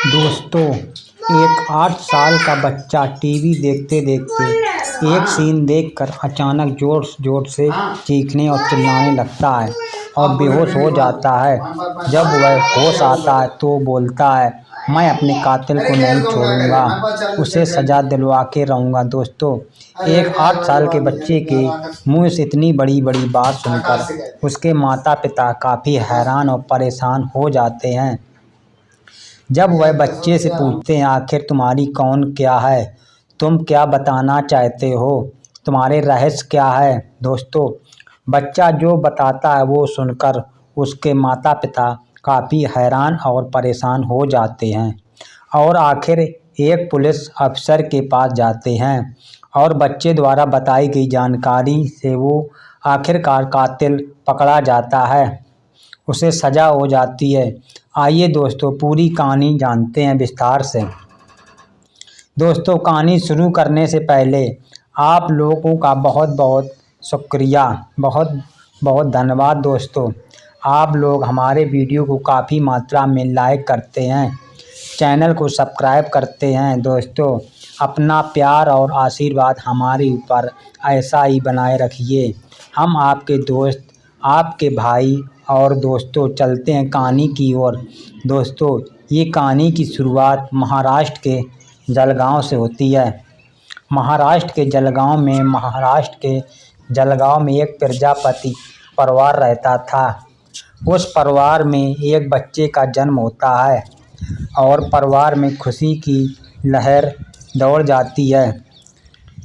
दोस्तों, एक 8 साल का बच्चा टीवी देखते देखते एक सीन देखकर अचानक जोर जोर से चीखने और चिल्लाने लगता है और बेहोश हो जाता है। जब वह होश आता है तो बोलता है, मैं अपने कातिल को नहीं छोड़ूंगा, उसे सजा दिलवा के रहूंगा। दोस्तों, एक 8 साल के बच्चे के मुंह से इतनी बड़ी बड़ी बात सुनकर उसके माता पिता काफ़ी हैरान और परेशान हो जाते हैं। जब वह बच्चे से पूछते हैं, आखिर तुम्हारी कौन क्या है, तुम क्या बताना चाहते हो, तुम्हारे रहस्य क्या है। दोस्तों, बच्चा जो बताता है वो सुनकर उसके माता पिता काफ़ी हैरान और परेशान हो जाते हैं और आखिर एक पुलिस अफसर के पास जाते हैं और बच्चे द्वारा बताई गई जानकारी से वो आखिरकार कातिल पकड़ा जाता है, उसे सज़ा हो जाती है। आइए दोस्तों, पूरी कहानी जानते हैं विस्तार से। दोस्तों, कहानी शुरू करने से पहले आप लोगों का बहुत बहुत शुक्रिया, बहुत बहुत धन्यवाद। दोस्तों, आप लोग हमारे वीडियो को काफ़ी मात्रा में लाइक करते हैं, चैनल को सब्सक्राइब करते हैं। दोस्तों, अपना प्यार और आशीर्वाद हमारे ऊपर ऐसा ही बनाए रखिए। हम आपके दोस्त, आपके भाई और दोस्तों चलते हैं कहानी की ओर। दोस्तों, ये कहानी की शुरुआत महाराष्ट्र के जलगांव से होती है। महाराष्ट्र के जलगांव में एक प्रजापति परिवार रहता था। उस परिवार में एक बच्चे का जन्म होता है और परिवार में खुशी की लहर दौड़ जाती है।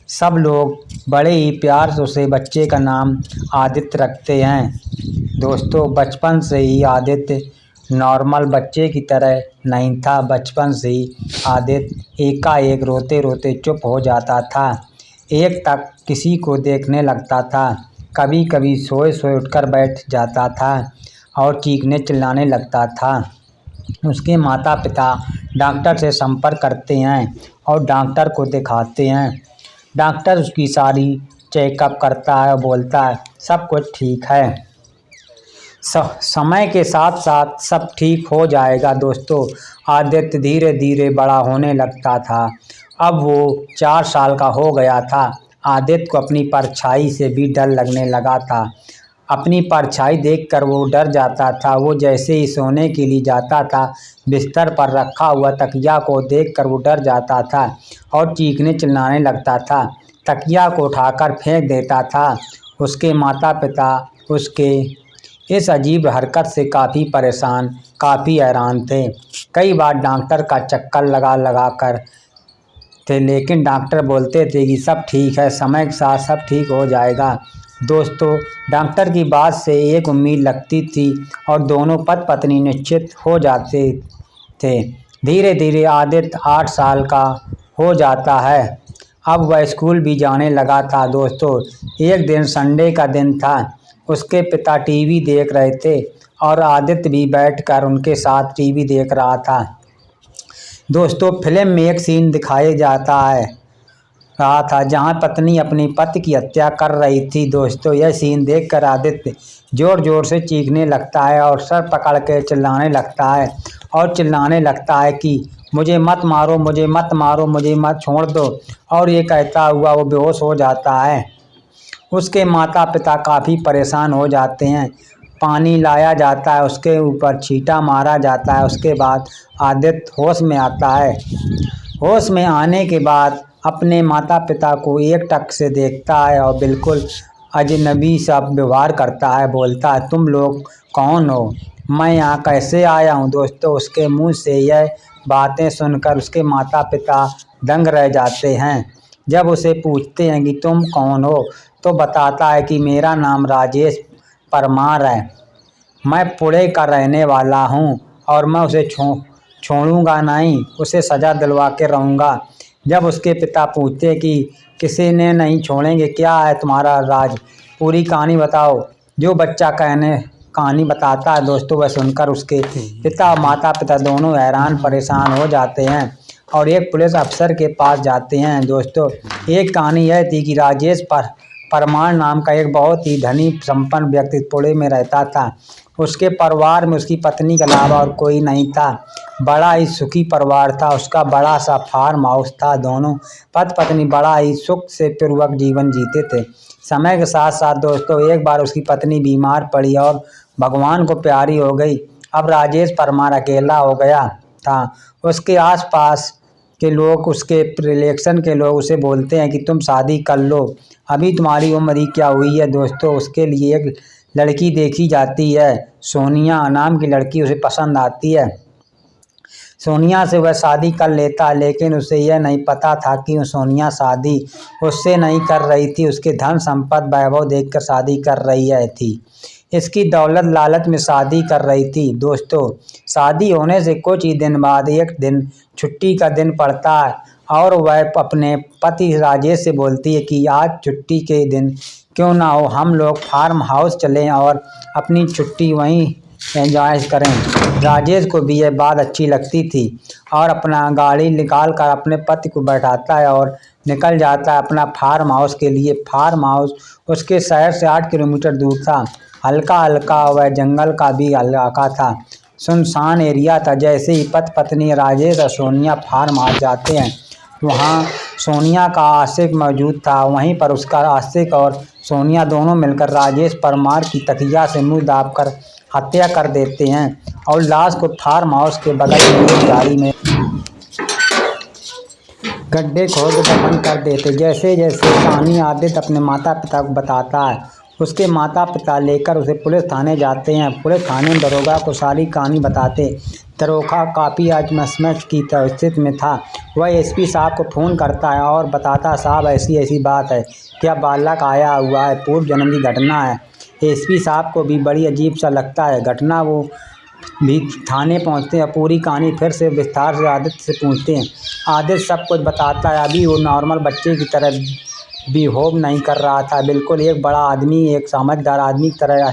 सब लोग बड़े ही प्यार से उसे बच्चे का नाम आदित्य रखते हैं। दोस्तों, बचपन से ही आदित्य नॉर्मल बच्चे की तरह नहीं था। बचपन से ही आदित्य एकाएक रोते रोते चुप हो जाता था। एक तक किसी को देखने लगता था, कभी कभी सोए सोए उठकर बैठ जाता था और चीखने चिल्लाने लगता था। उसके माता पिता डॉक्टर से संपर्क करते हैं और डॉक्टर को दिखाते हैं। डॉक्टर उसकी सारी चेकअप करता है और बोलता है सब कुछ ठीक है, समय के साथ साथ सब ठीक हो जाएगा। दोस्तों, आदित्य धीरे धीरे बड़ा होने लगता था। अब वो 4 साल का हो गया था। आदित्य को अपनी परछाई से भी डर लगने लगा था। अपनी परछाई देखकर वो डर जाता था। वो जैसे ही सोने के लिए जाता था, बिस्तर पर रखा हुआ तकिया को देखकर वो डर जाता था और चीखने चिल्लाने लगता था। तकिया को उठाकर फेंक देता था। उसके माता पिता उसके इस अजीब हरकत से काफ़ी परेशान, काफ़ी हैरान थे। कई बार डॉक्टर का चक्कर लगा कर थे, लेकिन डॉक्टर बोलते थे कि सब ठीक है, समय के साथ सब ठीक हो जाएगा। दोस्तों, डॉक्टर की बात से एक उम्मीद लगती थी और दोनों पति पत्नी निश्चित हो जाते थे। धीरे धीरे आदित्य 8 साल का हो जाता है। अब वह स्कूल भी जाने लगा था। दोस्तों, एक दिन संडे का दिन था। उसके पिता टीवी देख रहे थे और आदित्य भी बैठकर उनके साथ टीवी देख रहा था। दोस्तों, फिल्म में एक सीन दिखाया रहा था जहां पत्नी अपनी पति की हत्या कर रही थी। दोस्तों, यह सीन देखकर आदित्य जोर जोर से चीखने लगता है और सर पकड़ के चिल्लाने लगता है और चिल्लाने लगता है कि मुझे मत मारो, मुझे मत मारो, मुझे मत छोड़ दो। और ये कहता हुआ वो बेहोश हो जाता है। उसके माता पिता काफ़ी परेशान हो जाते हैं। पानी लाया जाता है, उसके ऊपर छींटा मारा जाता है। उसके बाद आदित्य होश में आता है। होश में आने के बाद अपने माता पिता को एकटक से देखता है और बिल्कुल अजनबी सा व्यवहार करता है। बोलता है, तुम लोग कौन हो, मैं यहाँ कैसे आया हूँ। दोस्तों, उसके मुंह से यह बातें सुनकर उसके माता पिता दंग रह जाते हैं। जब उसे पूछते हैं कि तुम कौन हो, तो बताता है कि मेरा नाम राजेश परमार है, मैं पुणे का रहने वाला हूँ और मैं उसे छोड़ूंगा नहीं, उसे सज़ा दिलवा के रहूँगा। जब उसके पिता पूछते कि किसी ने नहीं छोड़ेंगे, क्या है तुम्हारा राज, पूरी कहानी बताओ। जो बच्चा कहानी बताता है दोस्तों, वह सुनकर उसके पिता और माता पिता दोनों हैरान परेशान हो जाते हैं और एक पुलिस अफसर के पास जाते हैं। दोस्तों, एक कहानी यह थी कि राजेश परमार नाम का एक बहुत ही धनी संपन्न व्यक्ति पुणे में रहता था। उसके परिवार में उसकी पत्नी के अलावा और कोई नहीं था। बड़ा ही सुखी परिवार था, उसका बड़ा सा फार्म हाउस था। दोनों पति पत्नी बड़ा ही सुख से पूर्वक जीवन जीते थे। समय के साथ साथ दोस्तों एक बार उसकी पत्नी बीमार पड़ी और भगवान को प्यारी हो गई। अब राजेश परमार अकेला हो गया था। उसके आसपास के लोग, उसके रिलेशन के लोग उसे बोलते हैं कि तुम शादी कर लो, अभी तुम्हारी उम्र ही क्या हुई है। दोस्तों उसके लिए एक लड़की देखी जाती है, सोनिया नाम की लड़की उसे पसंद आती है। सोनिया से वह शादी कर लेता है, लेकिन उसे यह नहीं पता था कि सोनिया शादी उससे नहीं कर रही थी, उसके धन संपत्ति वैभव देखकर शादी कर रही थी। इसकी दौलत लालच में शादी कर रही थी। दोस्तों शादी होने से कुछ ही दिन बाद एक दिन छुट्टी का दिन पड़ता है और वह अपने पति राजेश से बोलती है कि आज छुट्टी के दिन क्यों ना हो हम लोग फार्म हाउस चलें और अपनी छुट्टी वहीं एंजॉय करें। राजेश को भी यह बात अच्छी लगती थी और अपना गाड़ी निकाल कर अपने पति को बैठाता है और निकल जाता है अपना फार्म हाउस के लिए। फार्म हाउस उसके शहर से 8 किलोमीटर दूर था। हल्का हल्का वह जंगल का भी इलाका था, सुनसान एरिया था। जैसे ही पति पत्नी राजेश और सोनिया फार्म हाउस जाते हैं, वहाँ सोनिया का आशिक मौजूद था। वहीं पर उसका आशिक और सोनिया दोनों मिलकर राजेश परमार की तकिया से मुंह दाबकर हत्या कर देते हैं और लाश को फार्म हाउस के बगल में एक झाड़ी में गड्ढे खोद दफन कर देते। जैसे जैसे कहानी आदित्य अपने माता पिता को बताता है, उसके माता पिता लेकर उसे पुलिस थाने जाते हैं। पुलिस थाने में दरोगा को सारी कहानी बताते। दरोगा काफ़ी आजमस की स्थिति में था। वह एसपी साहब को फ़ोन करता है और बताता, साहब ऐसी ऐसी बात है, क्या बालक आया हुआ है, पूर्व जन्म की घटना है। एसपी साहब को भी बड़ी अजीब सा लगता है घटना। वो भी थाने पहुंचते हैं, पूरी कहानी फिर से विस्तार से आदित्य से पूछते हैं। आदित्य सब कुछ बताता है। अभी वो नॉर्मल बच्चे की तरह बिहेव नहीं कर रहा था, बिल्कुल एक बड़ा आदमी, एक समझदार आदमी की तरह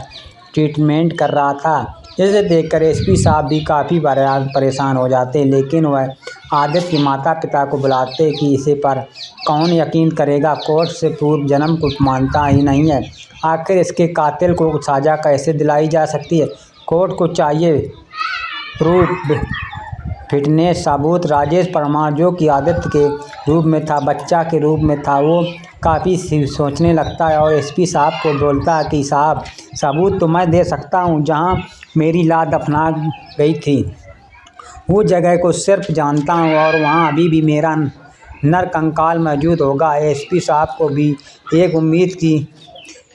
ट्रीटमेंट कर रहा था। इसे देखकर एसपी साहब भी काफ़ी परेशान हो जाते, लेकिन वह आदित्य के माता पिता को बुलाते कि इसे पर कौन यकीन करेगा, कोर्ट से पूर्व जन्म को मानता ही नहीं है। आखिर इसके कातिल को सजा कैसे दिलाई जा सकती है। कोर्ट को चाहिए प्रूफ, फिटनेस, सबूत। राजेश परमार जो कि आदित्य के रूप में था, बच्चा के रूप में था, वो काफ़ी सोचने लगता है और एसपी साहब को बोलता है कि साहब सबूत तो मैं दे सकता हूँ, जहाँ मेरी लाश दफना गई थी वो जगह को सिर्फ जानता हूँ और वहाँ अभी भी मेरा नर कंकाल मौजूद होगा। एसपी साहब को भी एक उम्मीद की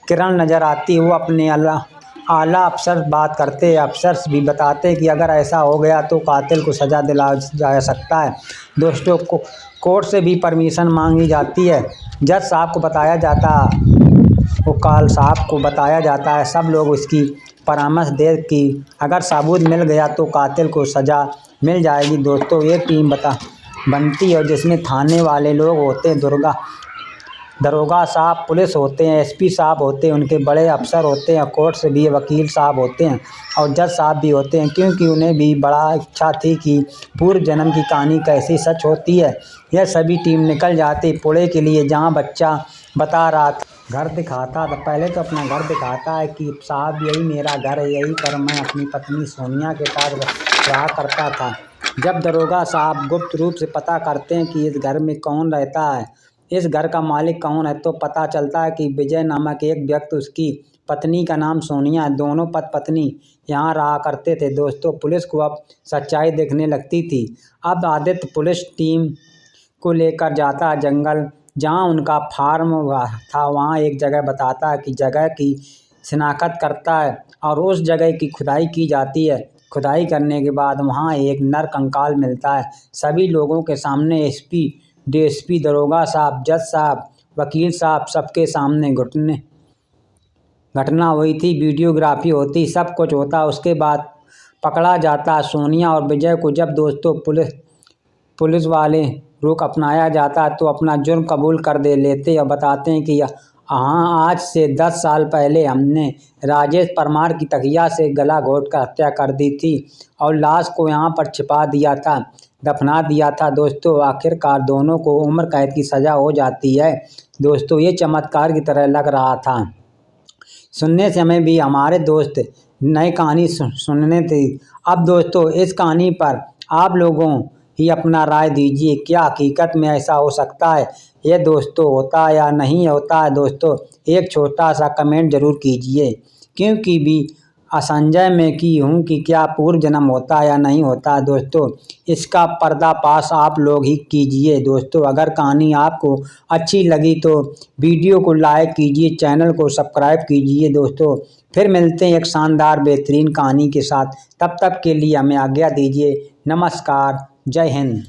किरण नज़र आती। वो अपने आला अफसर बात करते, अफसर भी बताते कि अगर ऐसा हो गया तो कातिल को सज़ा दिलाया जा सकता है। दोस्तों को कोर्ट से भी परमिशन मांगी जाती है। जज साहब को बताया जाता, वकाल साहब को बताया जाता है, सब लोग उसकी परामर्श दे कि अगर सबूत मिल गया तो कातिल को सज़ा मिल जाएगी। दोस्तों एक टीम बनती है जिसमें थाने वाले लोग होते हैं, दरोगा साहब, पुलिस होते हैं, एसपी साहब होते हैं, उनके बड़े अफसर होते हैं, कोर्ट से भी वकील साहब होते हैं और जज साहब भी होते हैं, क्योंकि उन्हें भी बड़ा इच्छा थी कि पूर्व जन्म की कहानी कैसी सच होती है। यह सभी टीम निकल जाती पुणे के लिए, जहां बच्चा बता रहा था, घर दिखाता था। पहले तो अपना घर दिखाता है कि साहब यही मेरा घर है, यही पर मैं अपनी पत्नी सोनिया के साथ रहा करता था। जब दरोगा साहब गुप्त रूप से पता करते हैं कि इस घर में कौन रहता है, इस घर का मालिक कौन है, तो पता चलता है कि विजय नामक एक व्यक्ति, उसकी पत्नी का नाम सोनिया, दोनों पति पत्नी यहाँ रहा करते थे। दोस्तों पुलिस को अब सच्चाई देखने लगती थी। अब आदित्य पुलिस टीम को लेकर जाता है जंगल, जहाँ उनका फार्म था। वहाँ एक जगह बताता है कि जगह की शिनाख्त करता है और उस जगह की खुदाई की जाती है। खुदाई करने के बाद वहाँ एक नर कंकाल मिलता है। सभी लोगों के सामने एसपी, डीएसपी, दरोगा साहब, जज साहब, वकील साहब, सबके सामने घटना हुई थी, वीडियोग्राफी होती, सब कुछ होता। उसके बाद पकड़ा जाता सोनिया और विजय को। जब दोस्तों पुलिस वाले रुख अपनाया जाता तो अपना जुर्म कबूल कर लेते और बताते हैं कि हाँ, आज से 10 साल पहले हमने राजेश परमार की तकिया से गला घोट कर हत्या कर दी थी और लाश को यहाँ पर छिपा दिया था, दफना दिया था। दोस्तों आखिरकार दोनों को उम्र कैद की सज़ा हो जाती है। दोस्तों ये चमत्कार की तरह लग रहा था सुनने से। हमें भी हमारे दोस्त नई कहानी सुनने थी। अब दोस्तों इस कहानी पर आप लोगों ही अपना राय दीजिए, क्या हकीकत में ऐसा हो सकता है? ये दोस्तों होता है या नहीं होता है? दोस्तों एक छोटा सा कमेंट जरूर कीजिए, क्योंकि भी असंजय में की हूँ कि क्या पूर्व जन्म होता है या नहीं होता है। दोस्तों इसका पर्दाफाश आप लोग ही कीजिए। दोस्तों अगर कहानी आपको अच्छी लगी तो वीडियो को लाइक कीजिए, चैनल को सब्सक्राइब कीजिए। दोस्तों फिर मिलते हैं एक शानदार बेहतरीन कहानी के साथ, तब तक के लिए हमें आज्ञा दीजिए। नमस्कार, जय हिंद।